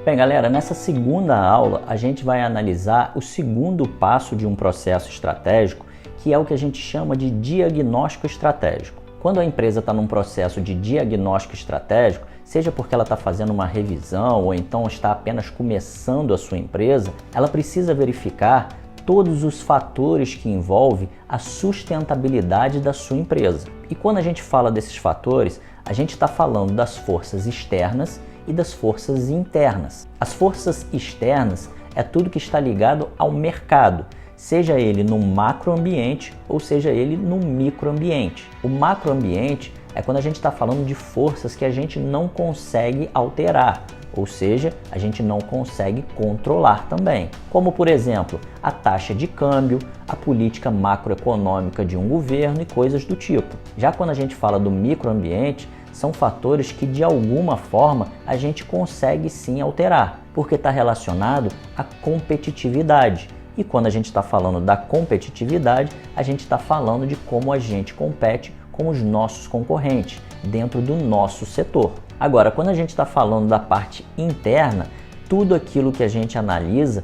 Bem, galera, nessa segunda aula a gente vai analisar o segundo passo de um processo estratégico, que é o que a gente chama de diagnóstico estratégico. Quando a empresa está num processo de diagnóstico estratégico, seja porque ela está fazendo uma revisão ou então está apenas começando a sua empresa, ela precisa verificar todos os fatores que envolvem a sustentabilidade da sua empresa. E quando a gente fala desses fatores, a gente está falando das forças externas e das forças internas. As forças externas é tudo que está ligado ao mercado, seja ele no macroambiente ou seja ele no microambiente. O macroambiente é quando a gente está falando de forças que a gente não consegue alterar, ou seja, a gente não consegue controlar também. Como, por exemplo, a taxa de câmbio, a política macroeconômica de um governo e coisas do tipo. Já quando a gente fala do microambiente, são fatores que de alguma forma a gente consegue sim alterar, porque está relacionado à competitividade. E quando a gente está falando da competitividade, a gente está falando de como a gente compete com os nossos concorrentes dentro do nosso setor. Agora, quando a gente está falando da parte interna, tudo aquilo que a gente analisa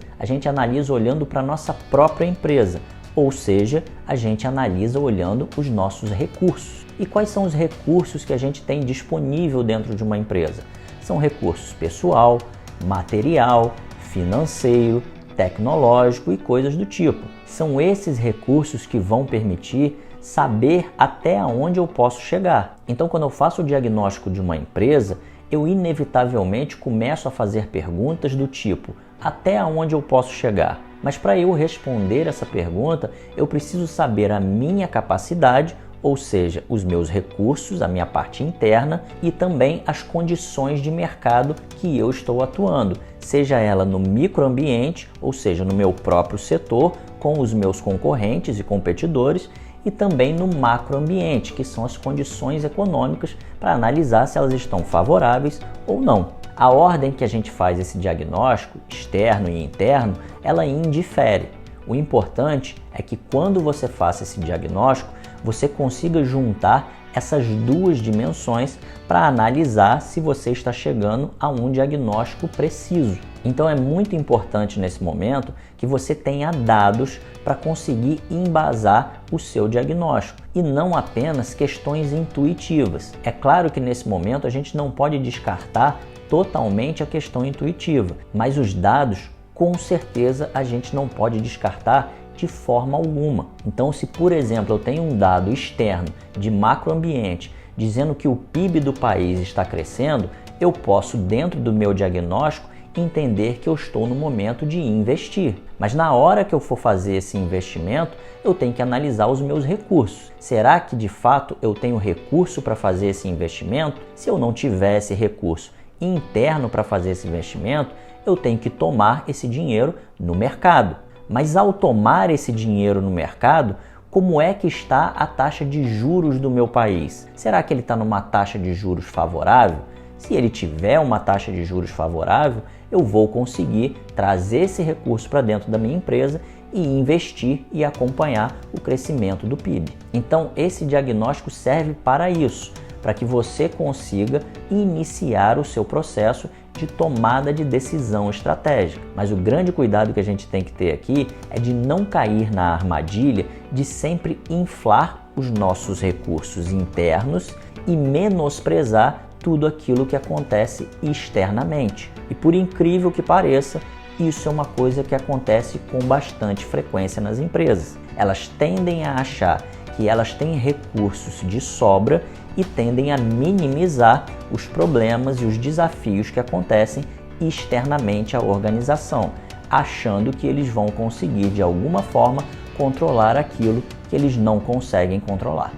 olhando para a nossa própria empresa, ou seja, a gente analisa olhando os nossos recursos. E quais são os recursos que a gente tem disponível dentro de uma empresa? São recursos pessoal, material, financeiro, tecnológico e coisas do tipo. São esses recursos que vão permitir saber até onde eu posso chegar. Então, quando eu faço o diagnóstico de uma empresa, eu inevitavelmente começo a fazer perguntas do tipo: até onde eu posso chegar? Mas para eu responder essa pergunta, eu preciso saber a minha capacidade, ou seja, os meus recursos, a minha parte interna e também as condições de mercado que eu estou atuando, seja ela no microambiente, ou seja, no meu próprio setor, com os meus concorrentes e competidores, e também no macroambiente, que são as condições econômicas para analisar se elas estão favoráveis ou não. A ordem que a gente faz esse diagnóstico, externo e interno, ela indifere. O importante é que quando você faça esse diagnóstico, você consiga juntar essas duas dimensões para analisar se você está chegando a um diagnóstico preciso. Então é muito importante nesse momento que você tenha dados para conseguir embasar o seu diagnóstico e não apenas questões intuitivas. É claro que nesse momento a gente não pode descartar totalmente a questão intuitiva, mas os dados, com certeza, a gente não pode descartar de forma alguma. Então, se por exemplo eu tenho um dado externo de macroambiente dizendo que o PIB do país está crescendo, eu posso, dentro do meu diagnóstico, entender que eu estou no momento de investir. Mas na hora que eu for fazer esse investimento, eu tenho que analisar os meus recursos. Será que de fato eu tenho recurso para fazer esse investimento? Se eu não tiver esse recurso interno para fazer esse investimento, eu tenho que tomar esse dinheiro no mercado. Mas ao tomar esse dinheiro no mercado, como é que está a taxa de juros do meu país? Será que ele está numa taxa de juros favorável? Se ele tiver uma taxa de juros favorável, eu vou conseguir trazer esse recurso para dentro da minha empresa e investir e acompanhar o crescimento do PIB. Então, esse diagnóstico serve para isso, para que você consiga iniciar o seu processo de tomada de decisão estratégica. Mas o grande cuidado que a gente tem que ter aqui é de não cair na armadilha de sempre inflar os nossos recursos internos e menosprezar tudo aquilo que acontece externamente. E por incrível que pareça, isso é uma coisa que acontece com bastante frequência nas empresas. Elas tendem a achar que elas têm recursos de sobra e tendem a minimizar os problemas e os desafios que acontecem externamente à organização, achando que eles vão conseguir de alguma forma controlar aquilo que eles não conseguem controlar.